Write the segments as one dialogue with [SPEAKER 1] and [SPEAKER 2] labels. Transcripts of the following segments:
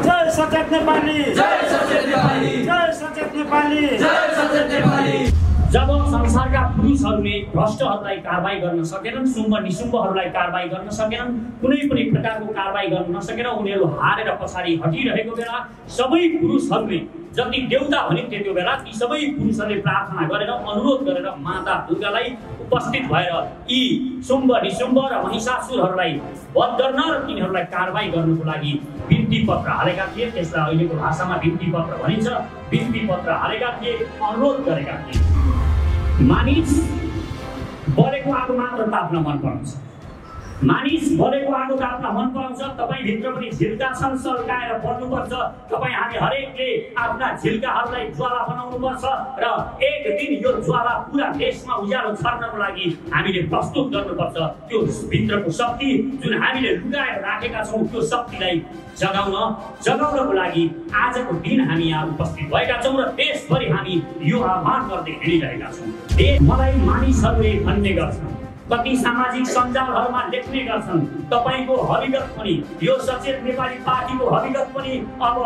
[SPEAKER 1] जय सचेत नेपाली,
[SPEAKER 2] जय सचेत नेपाली,
[SPEAKER 1] जय सचेत नेपाली,
[SPEAKER 2] जय सचेत नेपाली।
[SPEAKER 3] जब संसारका पुरुषहरूले भ्रष्टहरूलाई कारबाही गर्न सकेनन्, शुम्भ निशुम्भहरूलाई कारबाही गर्न सकेनन्, कुनै पनि प्रकारको कारबाही गर्न नसकेर उनीहरू हारेर पछाडि हटिरहेको बेला सबै पुरुषहरूले जति देउता भने त्यति बेला ती सबै पुरुषहरूले प्रार्थना गरेर अनुरोध गरेर माता दुर्गालाई उपस्थित भएर यी शुम्भ निशुम्भ र महिषासुरहरूलाई वध गर्न र तिनीहरूलाई कारबाही गर्नको लागि बिन्ती पत्र हालेका थिए। त्यसलाई अहिलेको भाषामा बिन्ती पत्र भनिन्छ। बिन्ती पत्र हालेका थिए, अनुरोध गरेका थिए। मानिस बलेको आगो मात्र ताप्न मन पराउँछ। मानिस बलेको आगो ताप्न मन पराउँछ। तपाईभित्र पनि झिल्का छन्, सल्काएर बढ्नुपर्छ। तपाईँ हामी हरेकले आफ्ना झिल्काहरूलाई ज्वाला बनाउनुपर्छ र एक दिन यो ज्वाला पुरा देशमा उज्यालो छर्नको लागि हामीले प्रस्तुत गर्नुपर्छ। त्यो भित्रको शक्ति जुन हामीले लुकाएर राखेका छौँ त्यो शक्तिलाई जगाउनको लागि आजको दिन हामी यहाँ उपस्थित भएका छौँ र देशभरि हामी यो आह्वान गर्दै हिँडिरहेका छौँ। मलाई मानिसहरूले भन्ने गर्छन्, कति सामाजिक सञ्जालहरूमा लेख्ने गर्छन्, तपाईको हविगत पनि यो सचेत नेपाली पार्टीको हविगत पनि अब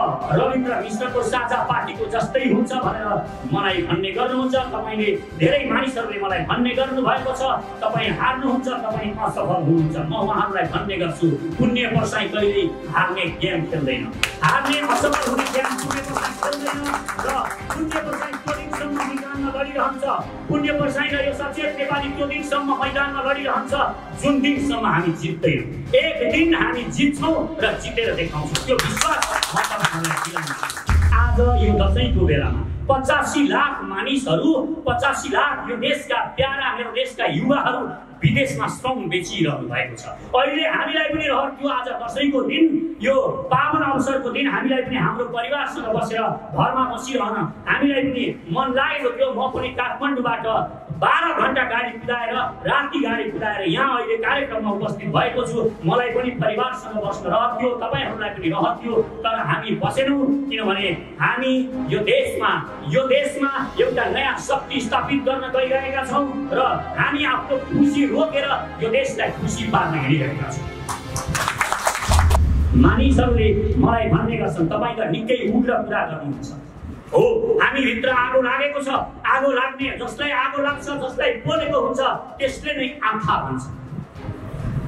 [SPEAKER 3] रविन्द्र मिश्रको साझा पार्टीको जस्तै हुन्छ भनेर मलाई भन्ने गर्नुहुन्छ। तपाईले धेरै मानिसहरूले मलाई भन्ने गर्नु भएको छ, तपाईँ हार्नुहुन्छ, तपाईँ असफल हुनुहुन्छ। म उहाँहरूलाई भन्ने गर्छु, पुण्य पर्साई कहिले हार्ने गेम खेल्दैन, हार्ने असफल हुने गेम पुण्य पर्साई खेल्दैन र पुण्य पर्साई त्यो दिनसम्म मैदानमा लडिरहन्छ। पुण्य पर्साई र यो सचेत नेपाली त्यो दिनसम्म मैदानमा लडिरहन्छ जुन दिनसम्म हामी जित्दैनौँ। एक दिन हामी जित्छौँ र जितेर देखाउँछौँ, त्यो विश्वास म तपाईँहरूलाई दिलाउँछु। आज यो दशैंको बेलामा 85 लाख मानिसहरू, 85 लाख यो देशका प्यारा मेरो देशका युवाहरू विदेशमा श्रम बेचिरहनु भएको छ। अहिले हामीलाई पनि रहर थियो आज दशैंको दिन, यो पावन अवसरको दिन हामीलाई पनि हाम्रो परिवारसँग बसेर घरमा बसिरहन हामीलाई पनि मन लागेको थियो। म पनि काठमाडौँबाट 12 घण्टा गाडी कुदाएर, राति गाडी कुदाएर यहाँ अहिले कार्यक्रममा उपस्थित भएको छु। मलाई पनि परिवारसँग बस्न रहर थियो, तपाईँहरूलाई पनि रहर थियो, तर हामी बसेनौँ किनभने हामी यो देशमा एउटा नयाँ शक्ति स्थापित गर्न गइरहेका छौँ र हामी आफ्नो खुसी रोकेर यो देशलाई खुसी पार्न हिँडिरहेका छौँ। मानिसहरूले मलाई भन्ने गर्छन्, तपाईँ त निकै उग्र कुरा गर्नुहुन्छ। हो, हामी भित्र आगो लागेको छ। आगो लाग्ने, जसलाई आगो लाग्छ, जसलाई बोलेको हुन्छ त्यसले नै आँखा भन्छ।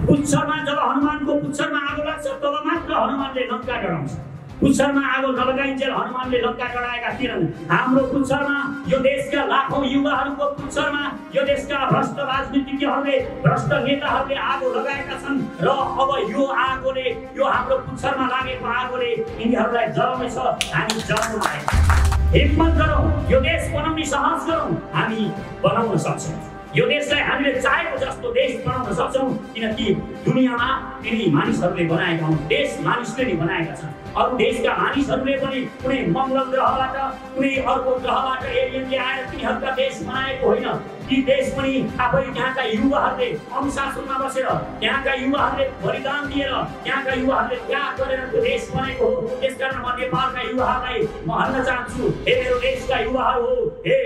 [SPEAKER 3] पुच्छरमा जब हनुमानको पुच्छरमा आगो लाग्छ तब मात्र हनुमानले लङ्का डराउँछ। पुच्छरमा आगो नलगाइन्जेल हनुमानले लङ्का डराएका थिएनन्। हाम्रो पुच्छरमा, यो देशका लाखौं युवाहरूको पुच्छरमा यो देशका भ्रष्ट राजनीतिज्ञहरूले, भ्रष्ट नेताहरूले आगो लगाएका छन् र अब यो आगोले, यो हाम्रो पुच्छरमा लागेको आगोले यिनीहरूलाई जलाउनेछ। हामी जलाउन आएका, हिम्मत गरौँ, यो देश बनाउने साहस गरौँ, हामी बनाउन सक्छौँ। यो देशलाई हामीले चाहेको जस्तो देश बनाउन सक्छौँ किनकि दुनियाँमा यिनी मानिसहरूले बनाएका हुन्। देश मानिसले नै बनाएका छन्। अरू देशका मानिसहरूले पनि कुनै मङ्गल ग्रहबाट, कुनै अर्को ग्रहबाट एलियनले आएर तिनीहरूका देश बनाएको होइन। ती देश पनि आफै त्यहाँका युवाहरूले अनुशासनमा बसेर, त्यहाँका युवाहरूले बलिदान दिएर, त्यहाँका युवाहरूले त्याग गरेर त्यो देश बनेको हो। त्यसकारण म नेपालका युवाहरूलाई म भन्न चाहन्छु, हे मेरो देशका युवाहरू हो, हे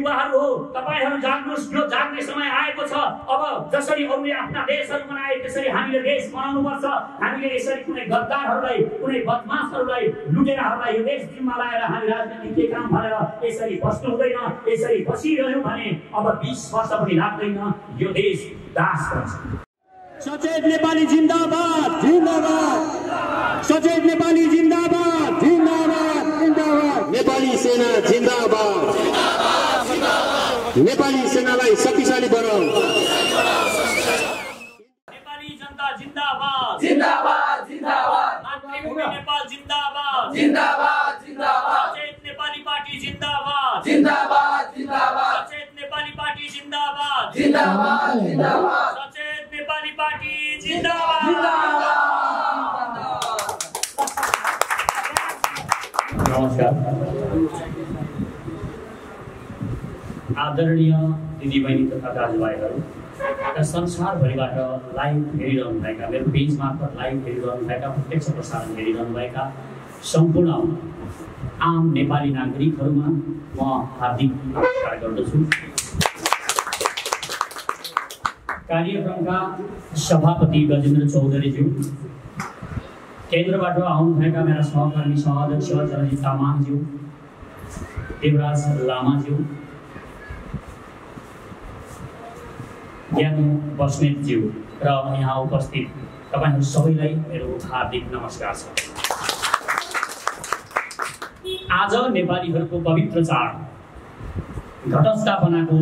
[SPEAKER 3] युवाहरू हो, तपाईँहरू जाग्नुहोस्। यो जाग्ने समय आएको छ। अब जसरी अरूले आफ्ना देशहरू बनाए त्यसरी हामीले देश बनाउनुपर्छ। हामीले यसरी कुनै गद्दारहरूलाई, कुनै बदमाशहरूलाई, लुटेराहरूलाई यो देश जिम्मा लगाएर हामी राजनीतिक के काम भनेर यसरी बस्नु हुँदैन। यसरी बसिरह्यौँ भने अब 20 वर्ष पनि लाग्दैन, यो देश दास बन्छ।
[SPEAKER 1] सचेत नेपाली जिन्दाबाद, जिन्दाबाद। सचेत नेपाली जिन्दाबाद, जिन्दाबाद, जिन्दाबाद।
[SPEAKER 4] नेपाली सेना जिन्दाबाद, नेपाली सेनालाई शक्तिशाली बनाऊ।
[SPEAKER 3] नेपाली जनता जिन्दाबाद,
[SPEAKER 2] जिन्दाबाद, जिन्दाबाद।
[SPEAKER 3] मातृभूमि नेपाल जिन्दाबाद,
[SPEAKER 2] जिन्दाबाद, जिन्दाबाद।
[SPEAKER 3] सचेत नेपाली पार्टी जिन्दाबाद,
[SPEAKER 2] जिन्दाबाद, जिन्दाबाद।
[SPEAKER 3] सचेत नेपाली पार्टी जिन्दाबाद,
[SPEAKER 2] जिन्दाबाद, जिन्दाबाद।
[SPEAKER 3] सचेत नेपाली पार्टी जिन्दाबाद। नमस्कार। आदरणीय दिदीबहिनी तथा दाजुभाइहरू र संसारभरिबाट लाइभ हेरिरहनुभएका, मेरो पेज मार्फत लाइभ हेरिरहनुभएका, प्रत्यक्ष प्रसारण हेरिरहनुभएका सम्पूर्ण आम नेपाली नागरिकहरूमा म हार्दिक नमस्कार गर्दछु। कार्यक्रमका सभापति गजेन्द्र चौधरीज्यू, केन्द्रबाट आउनुभएका मेरा सहकर्मी सहाध्यक्ष जनजित तामाङज्यू, देवराज लामाज्यू, ज्ञानु बस्नेतज्यू र यहाँ उपस्थित तपाईहरु सबैलाई मेरो हार्दिक नमस्कार छ। आज नेपालीहरूको पवित्र चाड घटस्थापनाको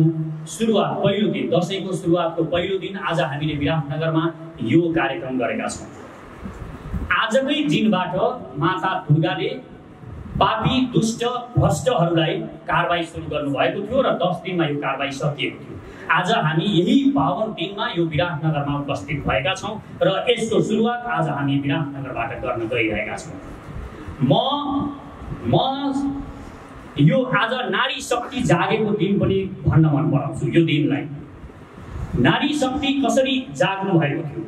[SPEAKER 3] सुरुवात पहिलो दिन, दशैंको सुरुवातको पहिलो दिन आज हामीले विराटनगरमा यो कार्यक्रम गरेका छौँ। आजकै दिनबाट माता दुर्गाले पापी दुष्ट भ्रष्टहरूलाई कारबाही सुरु गर्नुभएको थियो र 10 दिनमा यो कारबाही सकिएको थियो। आज हामी यही पावन दिनमा यो विराटनगरमा उपस्थित भएका छौँ र यसको सुरुवात आज हामी विराटनगरबाट गर्न गइरहेका छौँ। म यो आज नारी शक्ति जागेको दिन पनि भन्न मन पराउँछु। यो दिनलाई नारी शक्ति कसरी जाग्नु भएको थियो?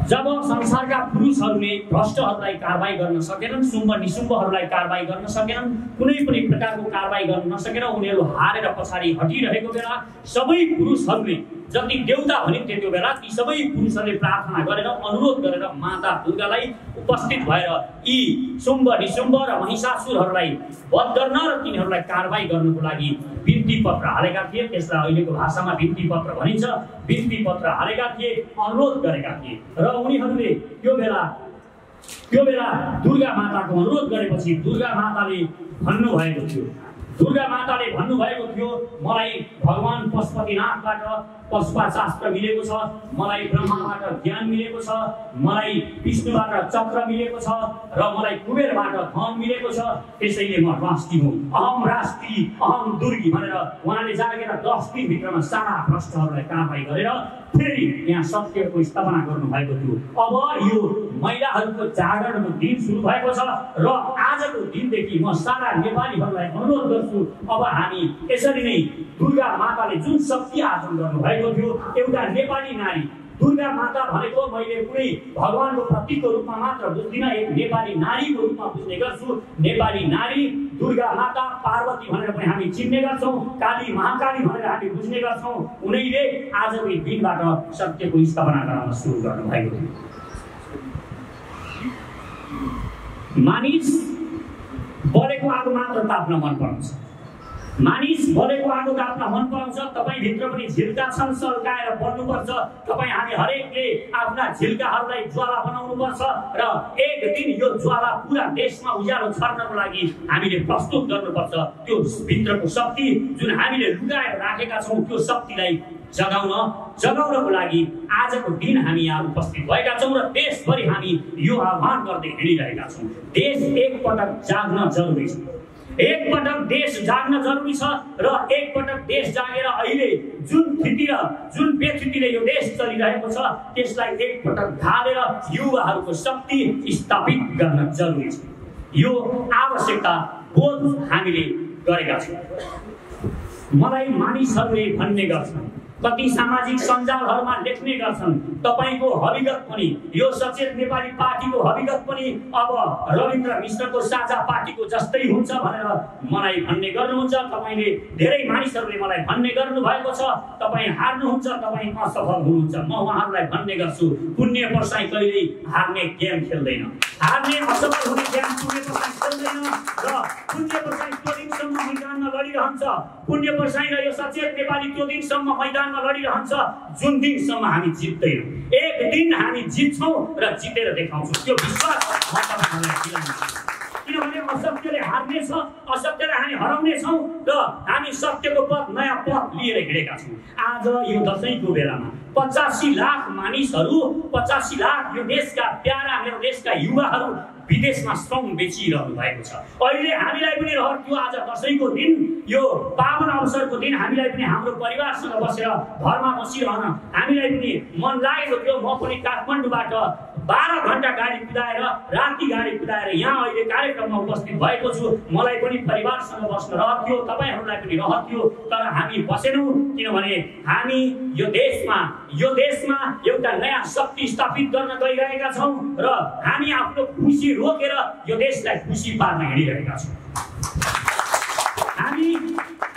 [SPEAKER 3] जब संसारका पुरुषहरूले भ्रष्टहरूलाई कारबाही गर्न सकेनन्, शुम्भ निशुम्भहरूलाई कारबाही गर्न सकेनन्, कुनै पनि प्रकारको कारबाही गर्न नसकेर उनीहरू हारेर पछाडि हटिरहेको बेला सबै पुरुषहरूले जति देउता भनिन्थे त्यो बेला ती सबै पुरुषहरूले प्रार्थना गरेर अनुरोध गरेर माता दुर्गालाई उपस्थित भएर यी शुम्भ निशुम्भ र महिषासुरहरूलाई वध गर्न र तिनीहरूलाई कारबाही गर्नको लागि बिन्ती पत्र हालेका थिए। त्यसलाई अहिलेको भाषामा बिन्ती पत्र भनिन्छ। बिन्ती पत्र हालेका थिए, अनुरोध गरेका थिए र उनीहरूले त्यो बेला दुर्गा माताको अनुरोध गरेपछि दुर्गा माताले भन्नुभएको थियो मलाई भगवान पशुपतिनाथबाट पशुपाशास्त्र मिलेको छ, मलाई ब्रह्माबाट ज्ञान मिलेको छ, मलाई विष्णुबाट चक्र मिलेको छ र मलाई कुबेरबाट धन मिलेको छ। त्यसैले म राष्ट्री हुँ, अहम राष्ट्री अहम दुर्गी भनेर उहाँले जागेर 10 दिनभित्रमा सारा भ्रष्टहरूलाई कारबाही गरेर फेरि यहाँ सत्यको स्थापना गर्नुभएको थियो। अब यो महिलाहरूको जागरणको दिन सुरु भएको छ र आजको दिनदेखि म सारा नेपालीहरूलाई अनुरोध गर्छु, अब हामी यसरी नै दुर्गा माताले जुन शक्ति आर्जन गर्नुभएको थियो, एउटा नेपाली नारी दुर्गा माता भनेको मैले कुनै भगवानको प्रतीकको रूपमा मात्र बुझ्दिनँ, एक नेपाली नारीको रूपमा बुझ्ने गर्छु। नेपाली नारी दुर्गा माता पार्वती भनेर पनि हामी चिन्ने गर्छौँ, काली महाकाली भनेर हामी बुझ्ने गर्छौँ। उनैले आजको दिनबाट सत्यको स्थापना गर्न सुरु गर्नुभएको थियो। मानिस बलेको आगो मात्र ताप्न मन पराउँछ, तपाईभित्र पनि झिल्का छन्, सल्काएर बढ्नुपर्छ। तपाईँ हामी हरेकले आफ्ना झिल्काहरूलाई ज्वाला बनाउनुपर्छ र एक दिन यो ज्वाला पुरा देशमा उज्यालो छर्नको लागि हामीले प्रस्तुत गर्नुपर्छ। त्यो भित्रको शक्ति जुन हामीले लुकाएर राखेका छौँ त्यो शक्तिलाई जगाउनको लागि आजको दिन हामी यहाँ उपस्थित भएका छौँ र देशभरि हामी यो आह्वान गर्दै हिँडिरहेका छौँ। देश एकपटक जाग्न जरुरी छ, एकपटक देश जाग्न जरुरी छ र एकपटक देश जागेर अहिले जुन स्थिति र जुन बेस्थितिले यो देश चलिरहेको छ त्यसलाई एकपटक ढालेर युवाहरूको शक्ति स्थापित गर्न जरुरी छ। यो आवश्यकता बोध हामीले गरेका छौँ। मलाई मानिसहरूले भन्ने गर्छन्, कति सामाजिक सञ्जालहरूमा लेख्ने गर्छन्, तपाईको हविगत पनि यो सचेत नेपाली पार्टीको हविगत पनि अब रविन्द्र मिश्रको साझा पार्टीको जस्तै हुन्छ भनेर मलाई भन्ने गर्नुहुन्छ। तपाईले धेरै मानिसहरूले मलाई भन्ने गर्नु भएको छ, तपाईँ हार्नुहुन्छ, तपाईँ असफल हुनुहुन्छ। म उहाँहरूलाई भन्ने गर्छु, पुण्य पर्साई कहिल्यै हार्ने गेम खेल्दैन, हार्ने असफल हुने गेम पुण्य पर्साई खेल्दैन र पुण्य पर्साई त्यो दिनसम्म मैदानमा लडिरहन्छ। पुण्य पर्साई र यो सचेत नेपाली त्यो दिनसम्म मैदानमा लडिरहन्छ जुन दिनसम्म हामी जित्दैनौँ। एक दिन हामी जित्छौँ र जितेर देखाउँछौँ, त्यो विश्वास म तपाईहरुलाई दिलाउँछु। किनभने असत्यले हार्ने छ, असत्यले हामी हराउने छौँ र हामी सत्यको पथ, नयाँ पथ लिएर हिँडेका छौँ। आज यो दशैंको बेलामा 85 लाख मानिसहरू, 85 लाख यो देशका प्यारा मेरो देशका युवाहरू विदेशमा श्रम बेचिरहनु भएको छ। अहिले हामीलाई पनि रहर थियो, आज दशैंको दिन, यो पावन अवसरको दिन हामीलाई पनि हाम्रो परिवारसँग बसेर घरमा बसिरहन हामीलाई पनि मन लागेको थियो। म पनि काठमाडौँबाट 12 घण्टा गाडी कुदाएर, राति गाडी कुदाएर यहाँ अहिले कार्यक्रममा उपस्थित भएको छु। मलाई पनि परिवारसँग बस्न रहर थियो, तपाईहरुलाई पनि रहर थियो, तर हामी बसेनौँ किनभने हामी यो देशमा एउटा नयाँ शक्ति स्थापित गर्न गइरहेका छौँ र हामी आफ्नो खुसी रोकेर यो देशलाई खुसी पार्न हिँडिरहेका छौँ।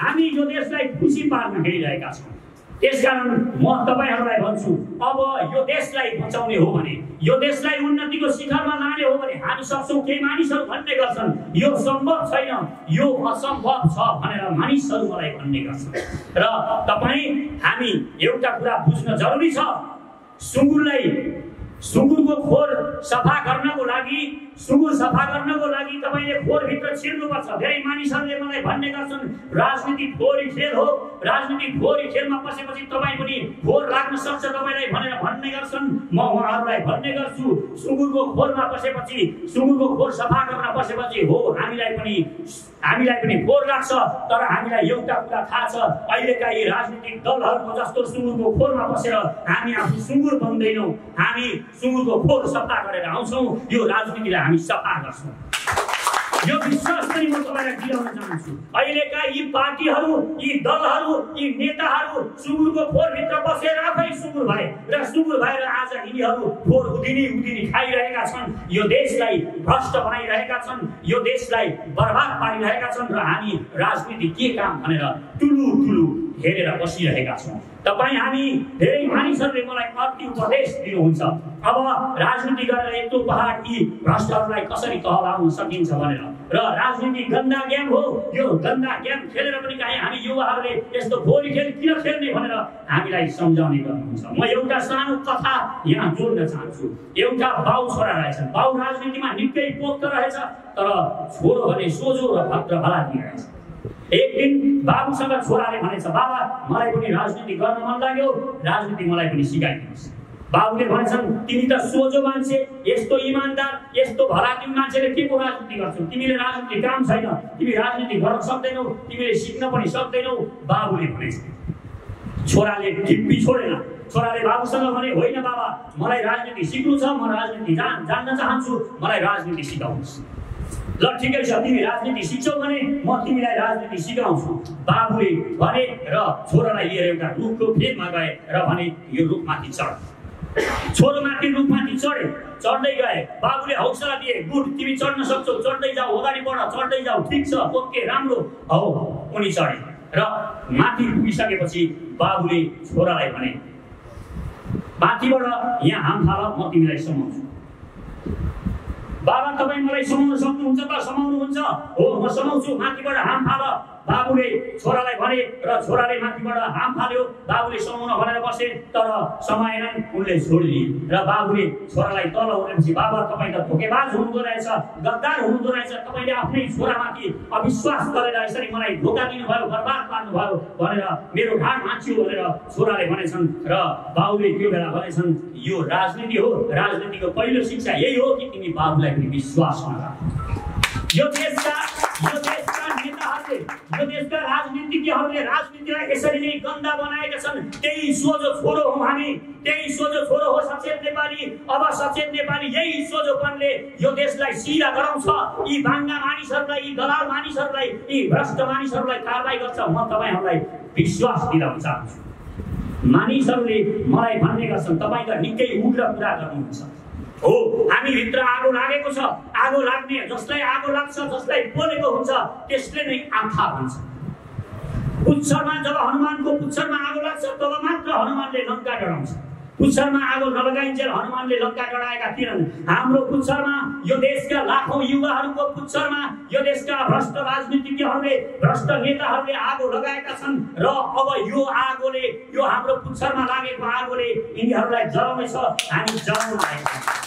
[SPEAKER 3] हामी यो देशलाई खुसी पार्न हिँडिरहेका छौँ। त्यसकारण म तपाईहरुलाई भन्छु, अब यो देशलाई बचाउने हो भने, यो देशलाई उन्नतिको शिखरमा लाने हो भने हामी सक्छौं। केही मानिसहरू भन्ने गर्छन् यो सम्भव छैन, यो असम्भव छ भनेर मानिसहरू मलाई भन्ने गर्छन्। र हामी एउटा कुरा बुझ्न जरुरी छ, सुँगुरको खोर सफा गर्नको लागि तपाईले खोर भित्र छिर्नुपर्छ। धेरै मानिसहरूले मलाई भन्ने गर्छन् राजनीति खोरी खेल हो, राजनीति खोरी खेलमा पसेपछि तपाई पनि खोर लाग्न सक्छ तपाईलाई भनेर भन्ने गर्छन्। म उहाँहरूलाई भन्ने गर्छु, सुँगुरको खोरमा पसेपछि, सुँगुरको खोर सफा गर्न पसेपछि हो हामीलाई पनि खोर लाग्छ। तर हामीलाई एउटा कुरा थाहा छ, अहिलेका यी राजनीतिक दलहरूको जस्तो सुँगुरको खोरमा पसेर हामी आफू सुँगुर बन्दैनौँ, हामी सुँगुरको खोर सफा गरेर आउँछौँ। यो राजनीतिलाई हामी सफा गर्छौँ। यो विश्वास पनि म तपाईलाई दिलाउन चाहन्छु। अहिलेका यी पार्टीहरू, यी दलहरू, यी नेताहरू सुँगुरको खोरभित्र बसेर आफै सुँगुर भए र सुँगुर भएर आज यिनीहरू खोर उदिनी खाइरहेका छन्। यो देशलाई भ्रष्ट बनाइरहेका छन्, यो देशलाई बर्बाद पारिरहेका छन् र हामी राजनीति के काम भनेर टुलु हेरेर बसिरहेका छौँ। हामी धेरै मानिसहरूले मलाई अति उपदेश दिनुहुन्छ, अब राजनीति गरेर यत्रो पहाड यी भ्रष्टहरूलाई कसरी कहलाउन सकिन्छ भनेर। र राजनीति गन्दा गेम हो, यो गन्दा गेम खेलेर पनि कहीँ हामी युवाहरूले यस्तो खोरी खेल किन खेल्ने भनेर हामीलाई सम्झाउने गर्नुहुन्छ। म एउटा सानो कथा यहाँ जोड्न चाहन्छु। एउटा बाउ छोरा रहेछन्, बाउ राजनीतिमा निकै पोख्त रहेछ, तर छोरो भने सोझो र भद्र भला दिइरहेछ। एक दिन बाबुसँग छोराले भनेछ, बाबा मलाई पनि राजनीति गर्न मन लाग्यो, राजनीति मलाई पनि सिकाइदिनुहोस्। बाबुले भनेछन् तिमी त सोझो मान्छे, यस्तो इमानदार, यस्तो भलादिन मान्छेले के को राजनीति गर्छौ, तिमीले राजनीति काम छैन, तिमी राजनीति गर्न सक्दैनौ, तिमीले सिक्न पनि सक्दैनौ। बाबुले भनेछ। छोराले ढिप्पी छोडेन। छोराले बाबुसँग भने होइन बाबा मलाई राजनीति सिक्नु छ, म राजनीति जान्न चाहन्छु, मलाई राजनीति सिकाउनुहोस्। ल ठिकै छ, तिमी राजनीति सिक्छौ भने म तिमीलाई राजनीति सिकाउँछु। बाबुले भने र छोरालाई लिएर एउटा रुखको फेदमा गए र भने यो रुखमाथि चढ। छोरो माथि रुखमाथि चढ्दै गए। बाबुले हौसला दिए, गुड तिमी चढ्न सक्छौ, चढ्दै जाऊ, अगाडि बढ, चढ्दै जाऊ, ठिक छ, ओके राम्रो हौ। उनी चढे र माथि पुगिसकेपछि बाबुले छोरालाई भने माथिबाट यहाँ हाम फाल, म तिमीलाई समाउँछु। बाबा तपाईँ मलाई समाउन सक्नुहुन्छ त? समाउनुहुन्छ? हो म समाउँछु, माथिबाट हाम फाल। बाबुले छोरालाई भने र छोराले माथिबाट हाम फाल्यो। बाबुले समाउन भनेर बसे, तर समाएनन्, उनले छोडिदिए। र बाबुले छोरालाई तल उनेपछि बाबा तपाईँ त धोकेबाज हुनुहुँदो रहेछ, गद्दार हुनुहुँदो रहेछ, तपाईँले आफ्नै छोरामाथि अविश्वास गरेर यसरी मलाई धोका दिनुभयो, बर्बाद पार्नुभयो भनेर मेरो ढाड भाँच्यो भनेर छोराले भनेछन्। र बाबुले त्यो बेला भनेछन् यो राजनीति हो, राजनीतिको पहिलो शिक्षा यही हो कि तिमी बाबुलाई पनि विश्वास नगर। यो देशका नेताहरूले, यो देशका राजनीतिज्ञहरूले राजनीतिलाई यसरी नै गन्दा बनाएका छन्। त्यही सोझो छोरो हौ हामी, त्यही सोझो छोरो हो सचेत नेपाली। अब सचेत नेपाली यही सोझोपनले यो देशलाई सिधा गराउँछ। यी बाङ्गा मानिसहरूलाई, यी दलाल मानिसहरूलाई, यी भ्रष्ट मानिसहरूलाई कारबाही गर्छ। म तपाईँहरूलाई विश्वास दिलाउन चाहन्छु। मानिसहरूले मलाई भन्ने गर्छन् तपाईँ त निकै उग्र कुरा गर्नुहुन्छ। हो हामी भित्र आगो लागेको छ, आगो लाग्ने, जसलाई आगो लाग्छ, जसलाई बोलेको हुन्छ त्यसले नै आँखा भन्छ। पुच्छरमा जब हनुमानको पुच्छरमा आगो लाग्छ तब मात्र हनुमानले लङ्का डढाउँछ। पुच्छरमा आगो नलगाइन्जेल हनुमानले लङ्का डढाएका थिएनन्। हाम्रो पुच्छरमा, यो देशका लाखौं युवाहरूको पुच्छरमा यो देशका भ्रष्ट राजनीतिज्ञहरूले, भ्रष्ट नेताहरूले आगो लगाएका छन्। र अब यो आगोले, यो हाम्रो पुच्छरमा लागेको आगोले यिनीहरूलाई जलाउनेछ। हामी जलाउन लागेका छौँ।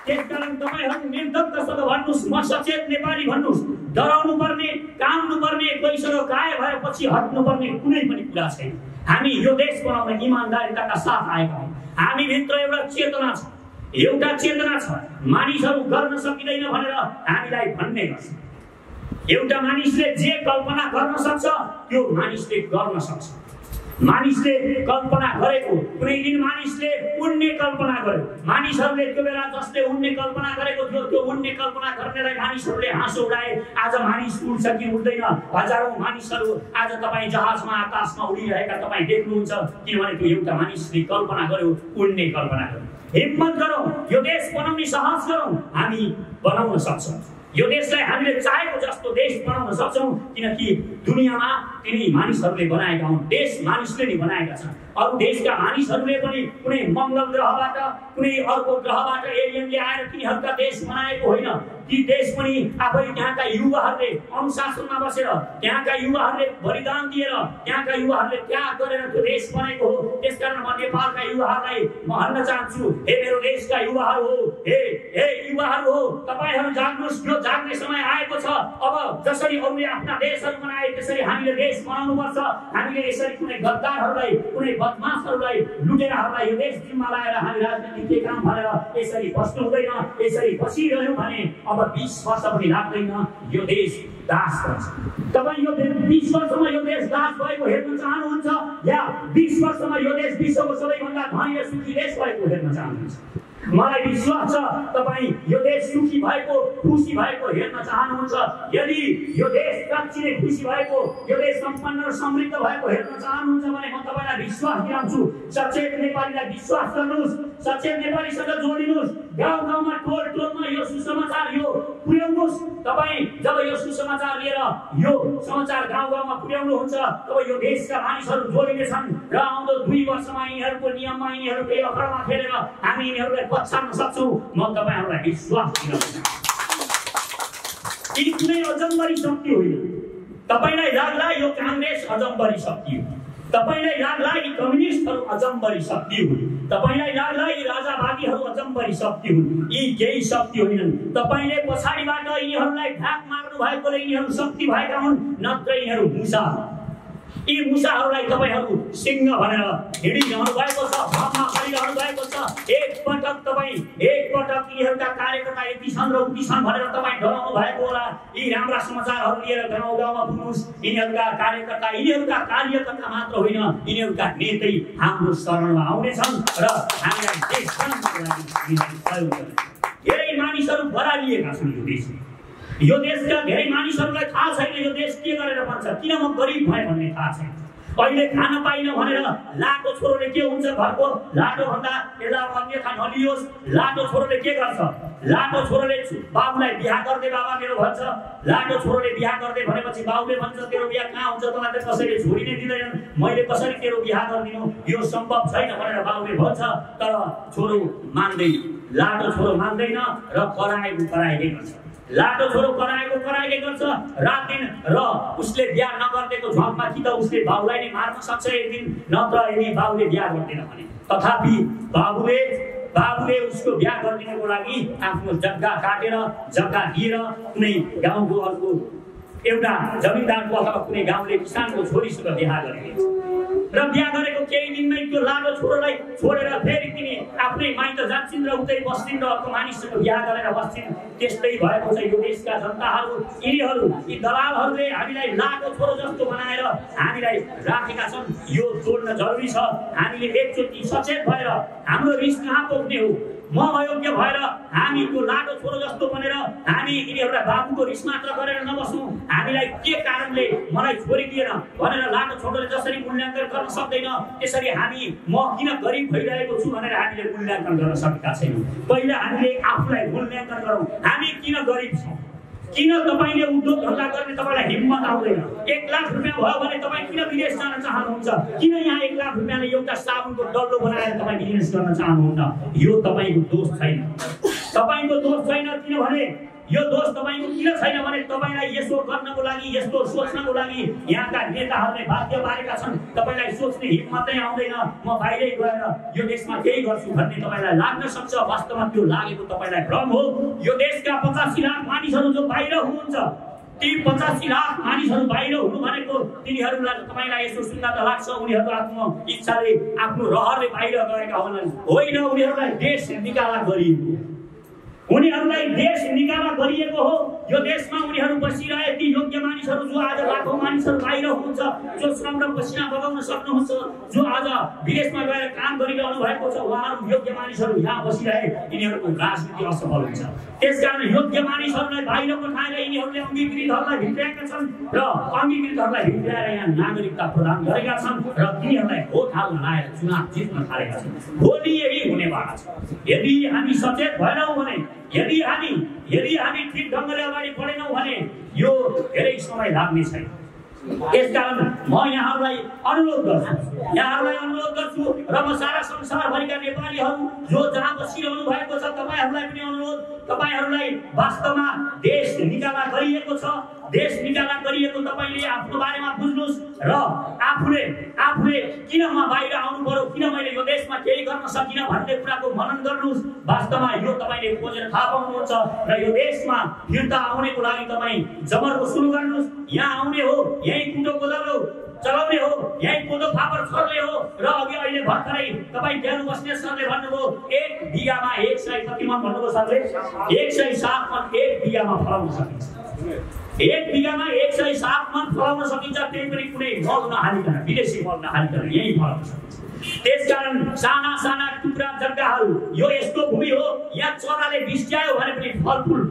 [SPEAKER 3] त्यसकारण तपाईहरु निर्धक्कसँग भन्नुस्, म सचेत नेपाली भन्नुस्। डराउनु पर्ने, काम्नु पर्ने, कोहीसँग काय भएपछि हट्नु पर्ने कुनै पनि कुरा छैन। हामी यो देश बनाउन इमानदारीका साथ आएका हौं। हामी भित्र एउटा चेतना छ, मानिसहरू गर्न सकिँदैन भनेर हामीलाई भन्ने गर्छ। एउटा मानिसले जे कल्पना गर्न सक्छ त्यो मानिसले गर्न सक्छ। मानिसले कल्पना गरेको, कुनै दिन मानिसले उड्ने कल्पना गर्यो। मानिसहरूले त्यो बेला जसले उड्ने कल्पना गरेको थियो त्यो उड्ने कल्पना गर्नेलाई मानिसहरूले हाँसो उडाए। आज मानिस उड्छ कि उड्दैन? हजारौं मानिसहरू आज तपाईँ जहाजमा आकाशमा उडिरहेका तपाईँ देख्नुहुन्छ, किनभने त्यो एउटा मानिसले कल्पना गर्यो, उड्ने कल्पना गर्यो। हिम्मत गरौँ, यो देश बनाउने साहस गरौँ, हामी बनाउन सक्छौँ। यो देशलाई हामीले चाहेको जस्तो देश बनाउन सक्छौं किनकि दुनियाँमा तिनी मानिसहरूले बनाएका हुन्। देश मानिसले नै बनाएका छन्। अरु देशका मानिसहरूले पनि कुनै मंगल ग्रहबाट कुनै अर्को ग्रहबाट एलियनले आएर तिनीहरूका देश बनाएको होइन। ती देश पनि आफै त्यहाँका युवाहरूले अनुशासनमा बसेर त्यहाँका युवाहरूले बलिदान दिएर त्यहाँका युवाहरूले त्याग गरेर त्यो देश बनेको हो। त्यसकारण म नेपालका युवाहरूलाई म भन्न चाहन्छु, हे मेरो देशका युवाहरू हो, हे युवाहरू हो, तपाईहरू जाग्नुहोस्। यो जाग्ने समय आएको छ। अब जसरी अरूले आफ्ना देशहरू बनाए त्यसरी हामीले देश बनाउनु पर्छ। हामीले यसरी कुनै गद्दारहरूलाई कुनै बदमाशहरूलाई लुटेराहरूलाई यो देश जिम्मा लगाएर हामी राजनीतिक काम गरेर यसरी बस्नु हुँदैन। यसरी बसिरह्यौं भने अब 20 वर्ष पनि लाग्दैन यो देश दास बन्छ। तपाईं यो 20 वर्षमा यो देश दास भएको हेर्न चाहनुहुन्छ या 20 वर्षमा यो देश विश्वको सबैभन्दा धनी र सुखी देश भएको हेर्न चाहनुहुन्छ? मलाई विश्वास छ तपाईं यो देश सुखी भएको खुसी भएको हेर्न चाहनुहुन्छ। यदि यो देश साँच्चै नै खुसी भएको यो देश सम्पन्न र समृद्ध भएको हेर्न चाहनुहुन्छ भने म तपाईलाई विश्वास दिन्छु। सचेत नेपालीलाई विश्वास गर्नुहोस्। सचेत नेपालीसँग जोडिनुहोस्। गाउँ गाउँमा टोल टोलमा यो सुसमाचार यो पुर्याउनुहोस्। तपाईं जब यो सुसमाचार लिएर यो समाचार गाउँ गाउँमा पुर्याउनुहुन्छ तब यो देशका मानिसहरू जोडिनेछन् र आउँदो 2 वर्षमा यिनीहरूको नियममा यिनीहरूको अखरमा खेलेर हामी यिनीहरूलाई पछाड्न सक्छौं। म तपाईहरुलाई विश्वास दिन्छु। यी कुनै अजम्बरी शक्ति होइन। तपाईलाई लाग्ला यो कांग्रेस अजम्बरी शक्ति हो। तपाईलाई लाग्ला यी कम्युनिस्टहरू अजम्बरी शक्ति हुन्। तपाईलाई लाग्ला यी राजावादीहरू अजम्बरी शक्ति हुन्। यी केही शक्ति होइनन्। तपाईले पछाडीबाट यिनीहरूलाई ढाक मार्नु भएकोले यिनीहरू शक्ति भएका हुन्, नत्र यिनीहरू मुसा। यी मुसाहरूलाई तपाईहरू सिंह भनेर हिँडिरहनु भएको छ, भ्रममा गरिरहनु भएको छ। एकपटक यिनीहरूका कार्यकर्ता यति छन् र उति छन् भनेर तपाईँ डराउनु भएको होला। यी राम्रा समाचारहरू लिएर गाउँ गाउँमा पुग्नुहोस्। यिनीहरूका कार्यकर्ता यिनीहरूका कार्यकर्ता मात्र होइन, यिनीहरूका नेतै हाम्रो शरणमा आउनेछन् र हामीलाई देश बनाउनको लागि सहयोग गर्ने धेरै मानिसहरू बरालिएका छन्। यो देशका धेरै मानिसहरूलाई थाहा छैन यो देश के गरेर बन्छ, किन म गरिब भए भन्ने थाहा छैन। अहिले खान पाइन भनेर लाटो छोरोले के हुन्छ, घरको लाटो भन्दा यसलाई अन्यथा नलियोस्। लाटो छोरोले के गर्छ? लाटो छोरोले बाबुलाई बिहा गर्दै बाबा मेरो भन्छ। लाटो छोरोले बिहा गर्दै भनेपछि बाबुले भन्छ तेरो बिहा कहाँ हुन्छ, तँलाई त कसैले छोरी नै दिँदैनन्, मैले कसरी तेरो बिहा गरिदिनु, यो सम्भव छैन भनेर बाबुले भन्छ। तर छोरो मान्दैन, लाटो छोरो मान्दैन र कराएकै गर्छ। लाटो छोरो कराएकै गर्छ रात दिन र उसले बिहा नगर्देको झोकमा कि त उसले बाबुलाई नै मार्न सक्छ एक दिन, नत्र यदि बाबुले बिहा गर्दैन भने। तथापि बाबुले उसको बिहा गरिदिनको लागि आफ्नो जग्गा काटेर जग्गा दिएर कुनै गाउँको अर्को एउटा जमिनदारको अथवा कुनै गाउँले किसानको छोरीसँग बिहा गरिदिन्छ र बिहा गरेको केही दिनमै त्यो लाटो छोरोलाई छोडेर फेरि तिनी आफ्नै माइत जान्छन् र उतै बस्छिन् र अर्को मानिससँग बिहा गरेर बस्छिन्। त्यस्तै भएको छ यो देशका जनताहरू। यी दलालहरूले हामीलाई लाटो छोरो जस्तो बनाएर हामीलाई राखेका छन्। यो तोड्न जरुरी छ। हामीले एकचोटि सचेत भएर हाम्रो रिस कहाँ पुग्ने हो, म अयोग्य भएर हामी त्यो लाटो छोरो जस्तो बनेर हामी यिनीहरूलाई बाबुको रिस मात्र गरेर नबसौँ। हामीलाई के कारणले मलाई छोरी दिएन भनेर लाटो छोरोले जसरी मूल्याङ्कन गर्न सक्दैन त्यसरी हामी म किन गरिब भइरहेको छु भनेर हामीले मूल्याङ्कन गर्न सकेका छैनौँ। पहिला हामीले आफूलाई मूल्याङ्कन गरौँ, हामी किन गरिब छौँ, किन तपाईले उद्योग धन्दा गर्ने तपाईलाई हिम्मत आउँदैन। 1 लाख रुपैयाँ भयो भने तपाईँ किन विदेश जान चाहनुहुन्छ, किन यहाँ 1 लाख रुपैयाँले एउटा साबुनको डल्लो बनाएर तपाईँ बिजनेस गर्न चाहनुहुन्न। यो तपाईको दोष छैन, तपाईको दोष छैन। किनभने यो दोष तपाईको किन छैन भने तपाईलाई यसो गर्नको लागि यस्तो सोच्नको लागि यहाँका नेताहरूले बाध्य पारेका छन्। तपाईलाई सोच्ने हिम्मत नै आउँदैन म बाहिरै गएर यो देशमा केही गर्छु भन्ने तपाईलाई लाग्न सक्छ। वास्तवमा त्यो लागेको तपाईलाई भ्रम हो। यो देशका 85 लाख मानिसहरू जो बाहिर हुनुहुन्छ, ती 85 लाख मानिसहरू बाहिर हुनु भनेको तिनीहरूलाई तपाईलाई यसो सुन्दा त लाग्छ उनीहरू आफ्नो इच्छाले आफ्नो रहरले बाहिर गएका होइनन्। उनीहरूलाई देश निकाला गरिएको, उनीहरूलाई देश निकाला गरिएको हो। यो देशमा उनीहरू बसिरहे ती योग्य मानिसहरू जो आज लाखौं मानिसहरू बाहिर हुनुहुन्छ, जो श्रम र पसिना बगाउन सक्नुहुन्छ, जो आज विदेशमा गएर काम गरिरहनु भएको छ, उहाँहरू योग्य मानिसहरू यहाँ बसिरहे यिनीहरूको राजनीति असफल हुन्छ। त्यसकारण योग्य मानिसहरूलाई बाहिर पठाएर यिनीहरूले अङ्गीकृतहरूलाई भित्राएका छन् र अङ्गीकृतहरूलाई भित्राएर यहाँ नागरिकता प्रदान गरेका छन् र तिनीहरूलाई भोट हाल्न लाएर चुनाव जित्न थालेका छन्। भोलि यही हुनेवाला छ। यदि हामी सचेत भएनौँ भने यदि हामी ठिक ढङ्गले अगाडि बढेनौँ भने यो धेरै समय लाग्ने छैन। त्यसकारण म यहाँहरूलाई अनुरोध गर्छु र म सारा संसारभरिका नेपालीहरू जो जहाँ बसिरहनु भएको छ तपाईँहरूलाई पनि अनुरोध, तपाईँहरूलाई वास्तवमा देश निकाला गरिएको छ। देश निकाला गरिएको तपाईँले आफ्नो बारेमा बुझ्नुहोस् र आफूले किन म बाहिर आउनु पर्यो, किन मैले यो देशमा केही गर्न सकिनँ भन्ने कुराको मनन गर्नुहोस्। वास्तवमा यो तपाईँले खोजेर थाहा पाउनुहुन्छ र यो देशमा फिर्ता आउनेको लागि तपाईँ जमर्को सुरु गर्नुहोस्। यहाँ आउने हो, यही कुटो कोदालो चलाउने हो, यही कोदो फापर छर्ने हो र अघि अहिले भर्खरै तपाईँ ज्ञान बस्ने सरले भन्नुभयो 1 बिघामा 100 कति मन भन्नुभयो सरले? 107 मन 1 बिघामा फलाउन सकिन्छ। 1 बिघामा 107 मन फलाउन सकिन्छ। त्यही पनि कुनै मल नहालिकन, विदेशी मल नहालिकन यही फलाउन सकिन्छ। त्यसकारण साना साना टुक्रा जग्गाहरू यो यस्तो भूमि हो, यहाँ चराले बिस्ट्यायो भने पनि फलफुल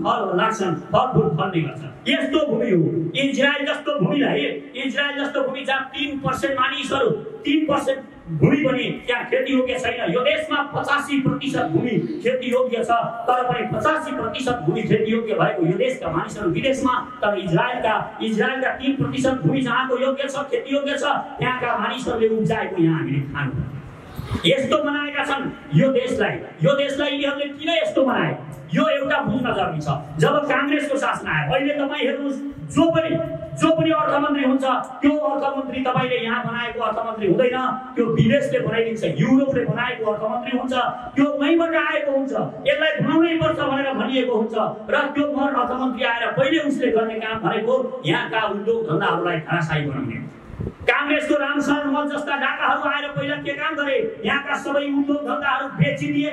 [SPEAKER 3] लाग्छन्, फलफुल फल्ने गर्छन्। यस्तो भूमि हो इजरायल जस्तो भूमि जहाँ 3% मानिसहरू 3% भूमि पनि त्यहाँ खेतीयोग्य छैन। यो देशमा 85% भूमि खेतीयोग्य छ, तर पनि 85% भूमि खेतीयोग्य भएको यो देशका मानिसहरू विदेशमा, तर इजरायलका 3% भूमि जहाँको योग्य छ, खेतीयोग्य छ, त्यहाँका मानिसहरूले उब्जाएको यहाँ हामीले खानु। यस्तो बनाएका छन् यो देशलाई यिनीहरूले किन यस्तो बनाए यो एउटा बुझ्न जरुरी छ। जब कांग्रेसको शासन आयो, अहिले तपाईँ हेर्नुहोस्, जो पनि अर्थमन्त्री हुन्छ त्यो अर्थमन्त्री तपाईले यहाँ बनाएको अर्थमन्त्री हुँदैन, त्यो विदेशले बनाइदिन्छ, युरोपले बनाएको अर्थमन्त्री हुन्छ, त्यो वहीँबाट आएको हुन्छ, यसलाई बनाउनै पर्छ भनेर भनिएको हुन्छ र त्यो अर्थमन्त्री आएर पहिले उसले गर्ने काम भनेको यहाँका उद्योग धन्दाहरूलाई धराशायी बनाउने। कांग्रेसको रामशरण मल जस्ता डाकाहरू आएर पहिला के काम गरे? यहाँका सबै उद्योग धन्दाहरू बेचिदिए,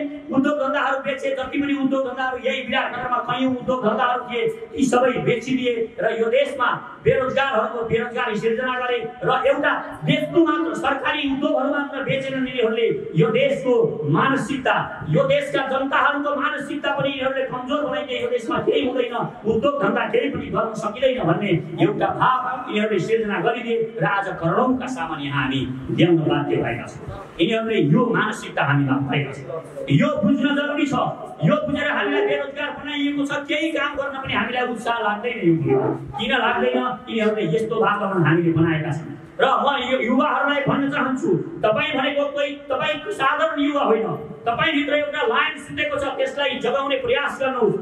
[SPEAKER 3] जति पनि उद्योग धन्दाहरू यही विराटनगरमा कयौं उद्योग धन्दाहरू थिए ती सबै बेचिदिए र यो देशमा बेरोजगारी सिर्जना गरे र एउटा देशको मात्र सरकारी उद्योगहरू मात्र बेचेर यिनीहरूले यो देशको मानसिकता, यो देशका जनताहरूको मानसिकता पनि यिनीहरूले कमजोर बनाइदिए। यो देशमा केही हुँदैन, उद्योग धन्दा केही पनि गर्न सकिँदैन भन्ने एउटा भाव यिनीहरूले सिर्जना गरिदिए र आज करोडौंका सामान्य हामी देउन बाध्य भएका छौँ। यिनीहरूले यो मानसिकता हामीमा भएका छ, यो बुझ्न जरुरी छ। यो बुझेर हामीलाई बेरोजगार बनाइएको छ, केही काम गर्न पनि हामीलाई उत्साह लाग्दैन। किन लाग्दैन? यिनीहरूले यस्तो वातावरण हामीले बनाएका छन्। र म यो युवाहरूलाई भन्न चाहन्छु, तपाईँ भनेको तपाईँ साधारण युवा होइन, तपाईभित्र एउटा लाइन सुतेको छ, त्यसलाई जगाउने प्रयास गर्नुहोस्।